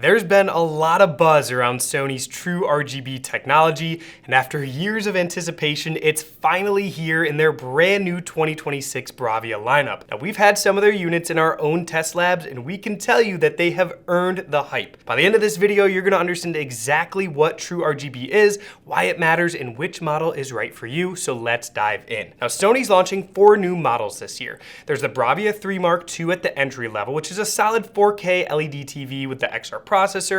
There's been a lot of buzz around Sony's True RGB technology, and after years of anticipation, it's finally here in their brand new 2026 BRAVIA lineup. Now, we've had some of their units in our own test labs, and we can tell you that they have earned the hype. By the end of this video, you're gonna understand exactly what True RGB is, why it matters, and which model is right for you, so let's dive in. Now, Sony's launching 4 new models this year. There's the BRAVIA 3 Mark II at the entry level, which is a solid 4K LED TV with the XR processor,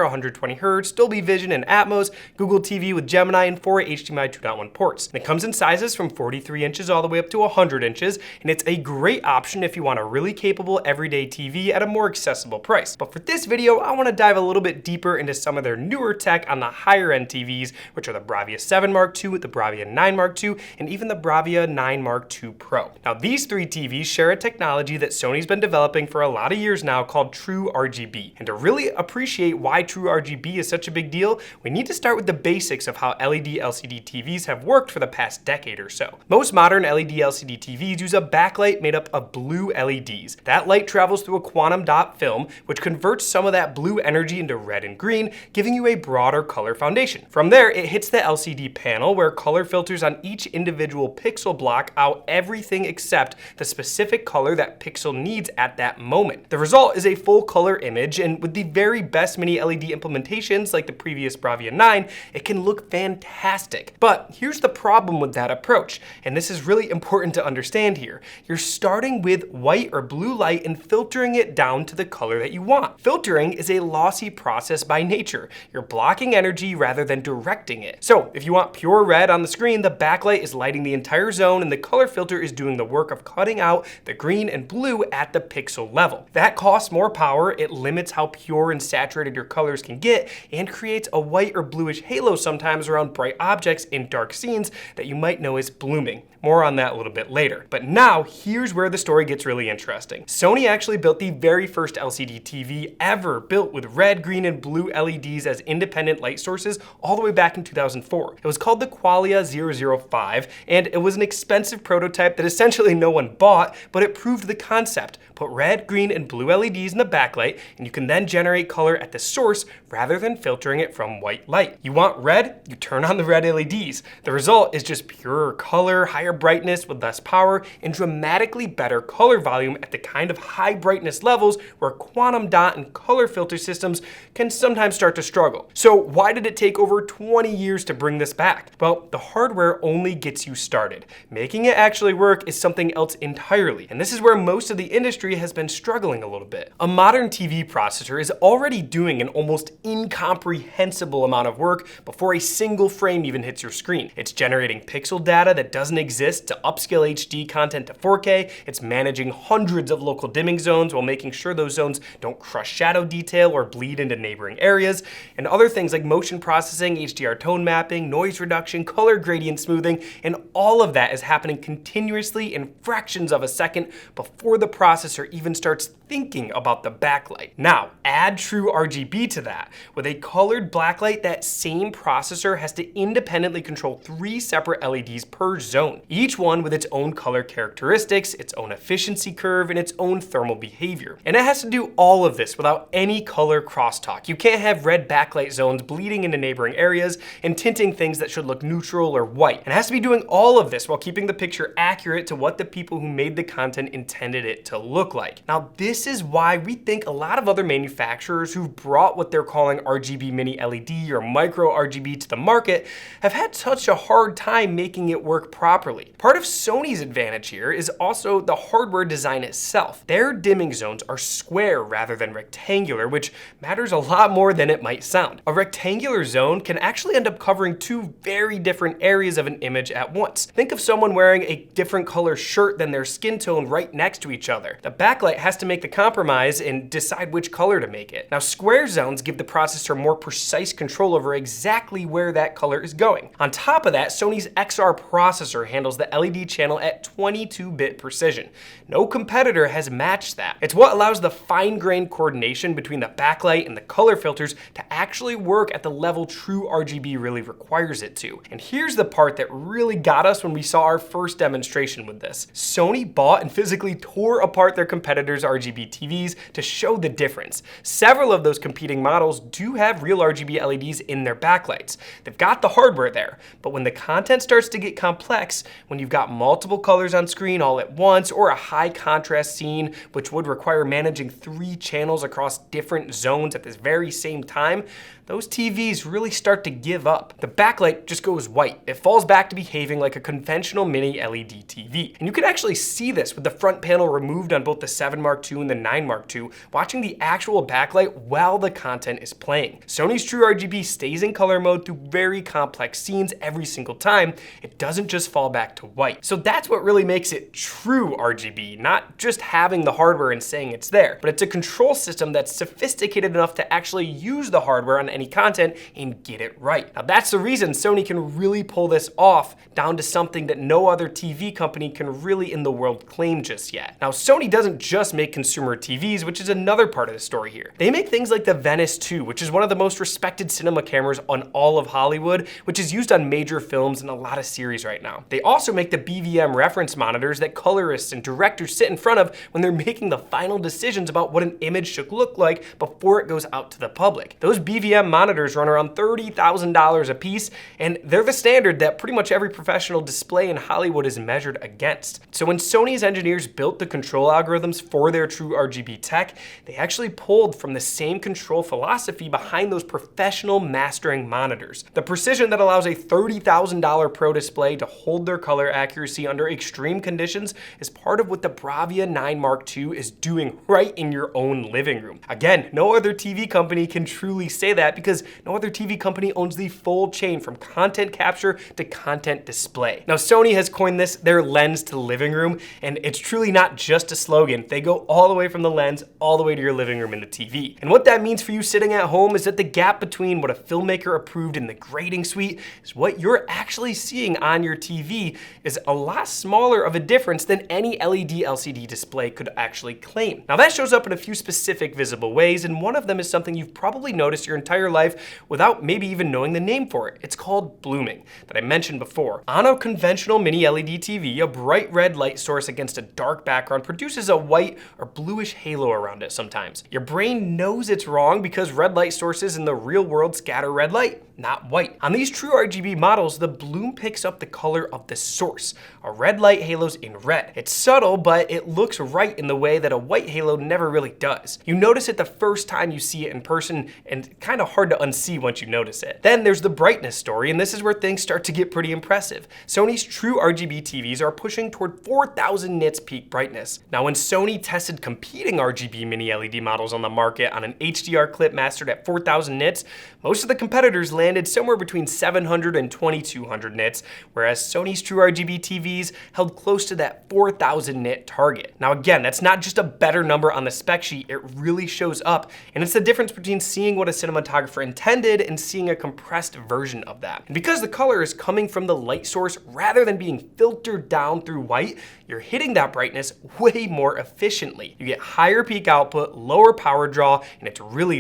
120Hz, Dolby Vision and Atmos, Google TV with Gemini, and 4 HDMI 2.1 ports. And it comes in sizes from 43 inches all the way up to 100 inches, and it's a great option if you want a really capable everyday TV at a more accessible price. But for this video, I want to dive a little bit deeper into some of their newer tech on the higher end TVs, which are the BRAVIA 7 Mark II, the BRAVIA 9 Mark II, and even the BRAVIA 9 Mark II Pro. Now, these 3 TVs share a technology that Sony's been developing for a lot of years now called True RGB. And to really appreciate why True RGB is such a big deal, we need to start with the basics of how LED LCD TVs have worked for the past decade or so. Most modern LED LCD TVs use a backlight made up of blue LEDs. That light travels through a quantum dot film, which converts some of that blue energy into red and green, giving you a broader color foundation. From there, it hits the LCD panel, where color filters on each individual pixel block out everything except the specific color that pixel needs at that moment. The result is a full color image, and with the very best mini LED implementations like the previous BRAVIA 9, it can look fantastic. But here's the problem with that approach, and this is really important to understand here. You're starting with white or blue light and filtering it down to the color that you want. Filtering is a lossy process by nature. You're blocking energy rather than directing it. So if you want pure red on the screen, the backlight is lighting the entire zone, and the color filter is doing the work of cutting out the green and blue at the pixel level. That costs more power, it limits how pure and saturated your colors can get, and creates a white or bluish halo sometimes around bright objects in dark scenes that you might know as blooming. More on that a little bit later. But now, here's where the story gets really interesting. Sony actually built the very first LCD TV ever built with red, green, and blue LEDs as independent light sources all the way back in 2004. It was called the Qualia 005, and it was an expensive prototype that essentially no one bought, but it proved the concept. Put red, green, and blue LEDs in the backlight, and you can then generate color at the source rather than filtering it from white light. You want red? You turn on the red LEDs. The result is just purer color, higher brightness with less power, and dramatically better color volume at the kind of high brightness levels where quantum dot and color filter systems can sometimes start to struggle. So why did it take over 20 years to bring this back? Well, the hardware only gets you started. Making it actually work is something else entirely, and this is where most of the industry has been struggling a little bit. A modern TV processor is already doing an almost incomprehensible amount of work before a single frame even hits your screen. It's generating pixel data that doesn't exist to upscale HD content to 4K. It's managing hundreds of local dimming zones while making sure those zones don't crush shadow detail or bleed into neighboring areas, and other things like motion processing, HDR tone mapping, noise reduction, color gradient smoothing, and all of that is happening continuously in fractions of a second before the processor even starts thinking about the backlight. Now, add True RGB to that. With a colored blacklight, that same processor has to independently control 3 separate LEDs per zone, each one with its own color characteristics, its own efficiency curve, and its own thermal behavior. And it has to do all of this without any color crosstalk. You can't have red backlight zones bleeding into neighboring areas and tinting things that should look neutral or white. And it has to be doing all of this while keeping the picture accurate to what the people who made the content intended it to look like. Now, this is why we think a lot of other manufacturers who've brought what they're calling RGB mini LED or micro RGB to the market have had such a hard time making it work properly. Part of Sony's advantage here is also the hardware design itself. Their dimming zones are square rather than rectangular, which matters a lot more than it might sound. A rectangular zone can actually end up covering 2 very different areas of an image at once. Think of someone wearing a different color shirt than their skin tone right next to each other. The backlight has to make the compromise and decide which color to make it. Now, square zones give the processor more precise control over exactly where that color is going. On top of that, Sony's XR processor handles the LED channel at 22-bit precision. No competitor has matched that. It's what allows the fine-grained coordination between the backlight and the color filters to actually work at the level True RGB really requires it to. And here's the part that really got us when we saw our first demonstration with this. Sony bought and physically tore apart their competitors' RGB RGB TVs to show the difference. Several of those competing models do have real RGB LEDs in their backlights. They've got the hardware there, but when the content starts to get complex, when you've got multiple colors on screen all at once, or a high contrast scene, which would require managing 3 channels across different zones at this very same time, those TVs really start to give up. The backlight just goes white. It falls back to behaving like a conventional mini LED TV. And you can actually see this with the front panel removed on both the 7 Mark II and the 9 Mark II, watching the actual backlight while the content is playing. Sony's True RGB stays in color mode through very complex scenes every single time. It doesn't just fall back to white. So that's what really makes it true RGB, not just having the hardware and saying it's there, but it's a control system that's sophisticated enough to actually use the hardware on any content and get it right. Now that's the reason Sony can really pull this off down to something that no other TV company can really in the world claim just yet. Now Sony doesn't just make consumer TVs, which is another part of the story here. They make things like the Venice 2, which is one of the most respected cinema cameras on all of Hollywood, which is used on major films and a lot of series right now. They also make the BVM reference monitors that colorists and directors sit in front of when they're making the final decisions about what an image should look like before it goes out to the public. Those BVM monitors run around $30,000 a piece, and they're the standard that pretty much every professional display in Hollywood is measured against. So when Sony's engineers built the control algorithms for their True RGB tech, they actually pulled from the same control philosophy behind those professional mastering monitors. The precision that allows a $30,000 Pro display to hold their color accuracy under extreme conditions is part of what the BRAVIA 9 Mark II is doing right in your own living room. Again, no other TV company can truly say that because no other TV company owns the full chain from content capture to content display. Now, Sony has coined this their lens to living room, and it's truly not just a slogan. They go all the way from the lens all the way to your living room and the TV. And what that means for you sitting at home is that the gap between what a filmmaker approved in the grading suite is what you're actually seeing on your TV is a lot smaller of a difference than any LED LCD display could actually claim. Now that shows up in a few specific visible ways, and one of them is something you've probably noticed your entire life without maybe even knowing the name for it. It's called blooming, that I mentioned before. On a conventional mini LED TV, a bright red light source against a dark background produces a white or bluish halo around it sometimes. Your brain knows it's wrong because red light sources in the real world scatter red light, not white. On these True RGB models, the bloom picks up the color of the source. A red light halo's in red. It's subtle, but it looks right in the way that a white halo never really does. You notice it the first time you see it in person, and kind of hard to unsee once you notice it. Then there's the brightness story, and this is where things start to get pretty impressive. Sony's True RGB TVs are pushing toward 4,000 nits peak brightness. Now, when Sony tested competing RGB mini LED models on the market on an HDR clip mastered at 4,000 nits, most of the competitors landed somewhere between 700 and 2,200 nits, whereas Sony's True RGB TVs held close to that 4,000 nit target. Now again, that's not just a better number on the spec sheet, it really shows up, and it's the difference between seeing what a cinematographer intended and seeing a compressed version of that. And because the color is coming from the light source rather than being filtered down through white, you're hitting that brightness way more efficiently. You get higher peak output, lower power draw, and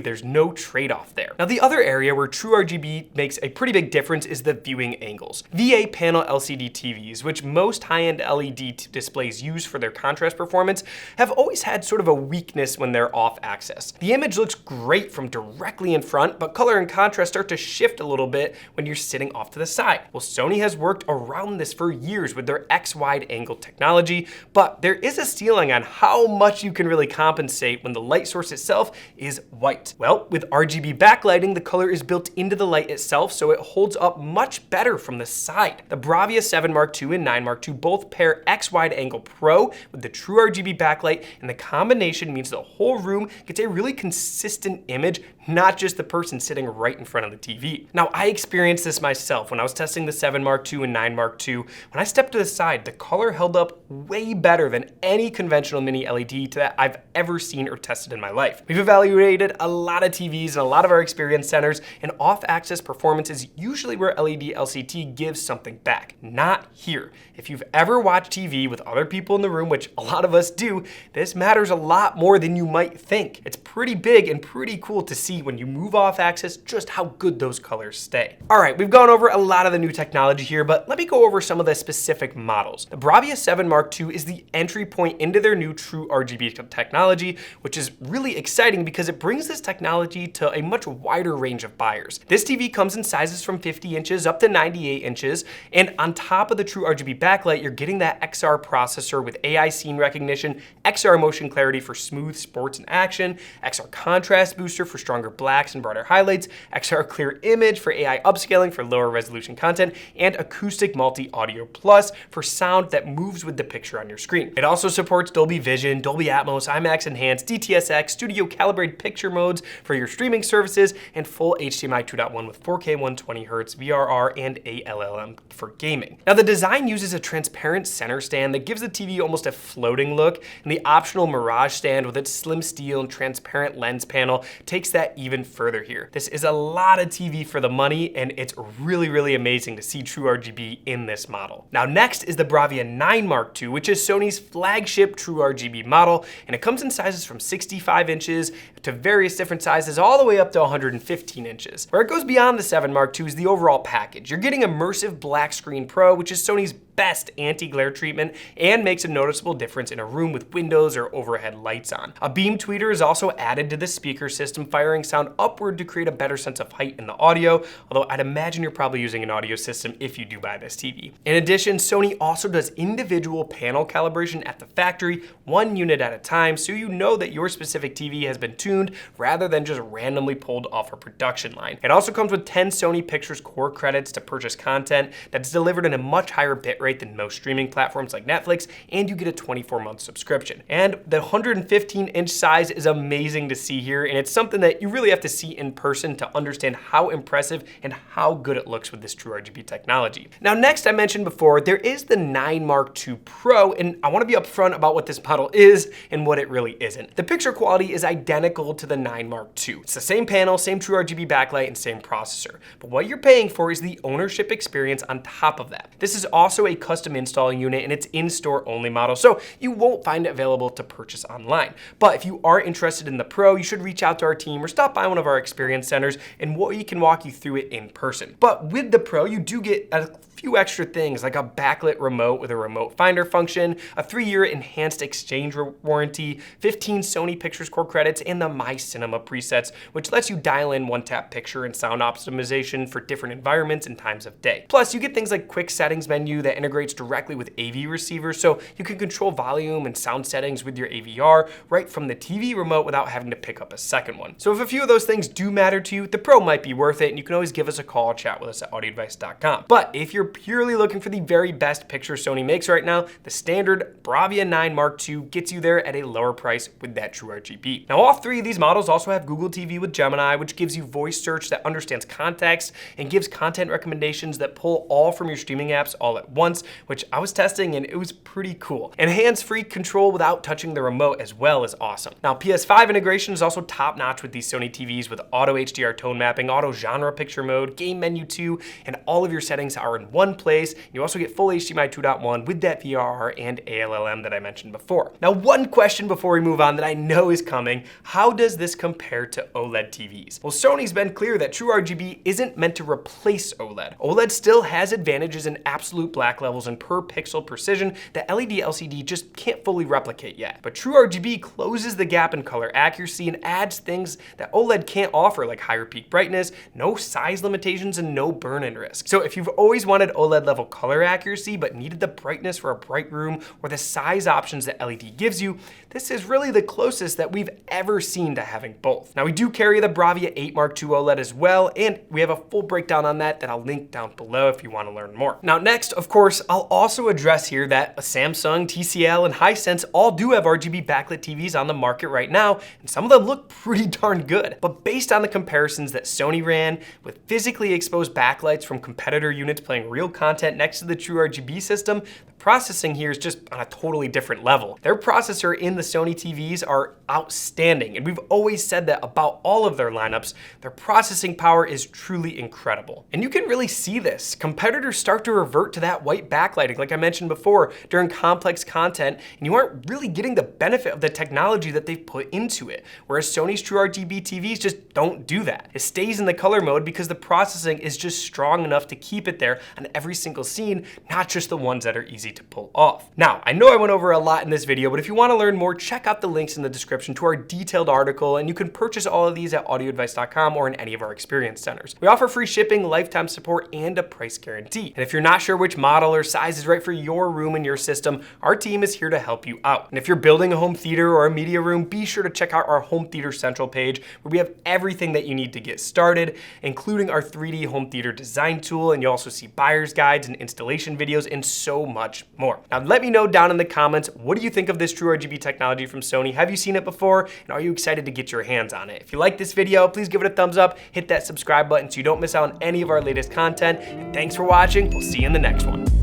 there's no trade-off there. Now the other area where True RGB makes a pretty big difference is the viewing angles. VA panel LCD TVs, which most high-end LED displays use for their contrast performance, have always had sort of a weakness when they're off axis. The image looks great from directly in front, but color and contrast start to shift a little bit when you're sitting off to the side. Well, Sony has worked around this for years with their X wide angle technology, but there is a ceiling on how much you can really compensate when the light source itself is white. Well, with RGB backlighting, the color is built into the light itself, so it holds up much better from the side. The BRAVIA 7 Mark II and 9 Mark II both pair X wide angle Pro with the True RGB backlight, and the combination means the whole room gets a really consistent image, not just the person sitting right in front of the TV. Now, I experienced this myself when I was testing the 7 Mark II and 9 Mark II. When I stepped to the side, the color held up way better than any conventional mini LED that I've ever seen or tested in my life. We've evaluated a lot of TVs in a lot of our experience centers, and off-axis performance is usually where LED LCD gives something back. Not here. If you've ever watched TV with other people in the room, which a lot of us do, this matters a lot more than you might think. It's pretty big and pretty cool to see. see when you move off axis just how good those colors stay. All right, we've gone over a lot of the new technology here, but let me go over some of the specific models. The BRAVIA 7 Mark II is the entry point into their new True RGB technology, which is really exciting because it brings this technology to a much wider range of buyers. This TV comes in sizes from 50 inches up to 98 inches, and on top of the True RGB backlight, you're getting that XR processor with AI scene recognition, XR motion clarity for smooth sports and action, XR contrast booster for stronger blacks and brighter highlights, XR clear image for AI upscaling for lower resolution content, and acoustic multi-audio plus for sound that moves with the picture on your screen. It also supports Dolby Vision, Dolby Atmos, IMAX Enhanced, DTS:X, studio calibrated picture modes for your streaming services, and full HDMI 2.1 with 4K 120Hz, VRR, and ALLM for gaming. Now the design uses a transparent center stand that gives the TV almost a floating look, and the optional Mirage stand with its slim steel and transparent lens panel takes that even further here. This is a lot of TV for the money, and it's really amazing to see True RGB in this model. Now next is the BRAVIA 9 Mark II, which is Sony's flagship True RGB model, and it comes in sizes from 65 inches to various different sizes all the way up to 115 inches. Where it goes beyond the 7 Mark II is the overall package. You're getting Immersive Black Screen Pro, which is Sony's best anti-glare treatment and makes a noticeable difference in a room with windows or overhead lights on. A beam tweeter is also added to the speaker system, firing sound upward to create a better sense of height in the audio, although I'd imagine you're probably using an audio system if you do buy this TV. In addition, Sony also does individual panel calibration at the factory, one unit at a time, so you know that your specific TV has been tuned rather than just randomly pulled off a production line. It also comes with 10 Sony Pictures Core credits to purchase content that's delivered in a much higher bitrate than most streaming platforms like Netflix, and you get a 24-month subscription. And the 115-inch size is amazing to see here, and it's something that you really have to see in person to understand how impressive and how good it looks with this True RGB technology. Now next, I mentioned before, there is the 9 Mark II Pro, and I want to be upfront about what this model is and what it really isn't. The picture quality is identical to the 9 Mark II. It's the same panel, same True RGB backlight, and same processor. But what you're paying for is the ownership experience on top of that. This is also a custom install unit, and it's in-store only model, so you won't find it available to purchase online. But if you are interested in the Pro, you should reach out to our team or stop by one of our experience centers, and we can walk you through it in person. But with the Pro, you do get a few extra things like a backlit remote with a remote finder function, a 3-year enhanced exchange warranty, 15 Sony Pictures Core credits, and the My Cinema presets, which lets you dial in one-tap picture and sound optimization for different environments and times of day. Plus, you get things like quick settings menu that integrates directly with AV receivers, so you can control volume and sound settings with your AVR right from the TV remote without having to pick up a second one. So if a few of those things do matter to you, the Pro might be worth it, and you can always give us a call or chat with us at audioadvice.com. But if you're purely looking for the very best picture Sony makes right now, the standard BRAVIA 9 Mark II gets you there at a lower price with that True RGB. Now all three of these models also have Google TV with Gemini, which gives you voice search that understands context and gives content recommendations that pull all from your streaming apps all at once, which I was testing and it was pretty cool. And hands-free control without touching the remote as well is awesome. Now PS5 integration is also top-notch with these Sony TVs with auto HDR tone mapping, auto genre picture mode, game menu 2, and all of your settings are in one place. You also get full HDMI 2.1 with that VRR and ALLM that I mentioned before. Now one question before we move on that I know is coming, how does this compare to OLED TVs? Well, Sony's been clear that True RGB isn't meant to replace OLED. OLED still has advantages in absolute black levels and per pixel precision that LED LCD just can't fully replicate yet. But True RGB closes the gap in color accuracy and adds things that OLED can't offer, like higher peak brightness, no size limitations, and no burn-in risk. So if you've always wanted OLED level color accuracy but needed the brightness for a bright room or the size options that LED gives you, this is really the closest that we've ever seen to having both. Now we do carry the BRAVIA 8 Mark II OLED as well, and we have a full breakdown on that I'll link down below if you want to learn more. Now next, of course, I'll also address here that Samsung, TCL, and Hisense all do have RGB backlit TVs on the market right now, and some of them look pretty darn good. But based on the comparisons that Sony ran with physically exposed backlights from competitor units playing real content next to the True RGB system, the processing here is just on a totally different level. Their processor in the Sony TVs are outstanding, and we've always said that about all of their lineups. Their processing power is truly incredible. And you can really see this. Competitors start to revert to that white backlighting, like I mentioned before, during complex content, and you aren't really getting the benefit of the technology that they've put into it. Whereas Sony's True RGB RGB TVs just don't do that. It stays in the color mode because the processing is just strong enough to keep it there on every single scene, not just the ones that are easy to pull off. Now, I know I went over a lot in this video, but if you want to learn more, check out the links in the description to our detailed article, and you can purchase all of these at audioadvice.com or in any of our experience centers. We offer free shipping, lifetime support, and a price guarantee. And if you're not sure which model or size is right for your room and your system, our team is here to help you out. And if you're building a home theater or a media room, be sure to check out our Home Theater Central page, where we have everything that you need to get started, including our 3D home theater design tool, and you'll also see buyer's guides and installation videos and so much more. Now let me know down in the comments, what do you think of this True RGB technology from Sony? Have you seen it before? And are you excited to get your hands on it? If you like this video, please give it a thumbs up, hit that subscribe button so you don't miss out on any of our latest content. And thanks for watching. We'll see you in the next one.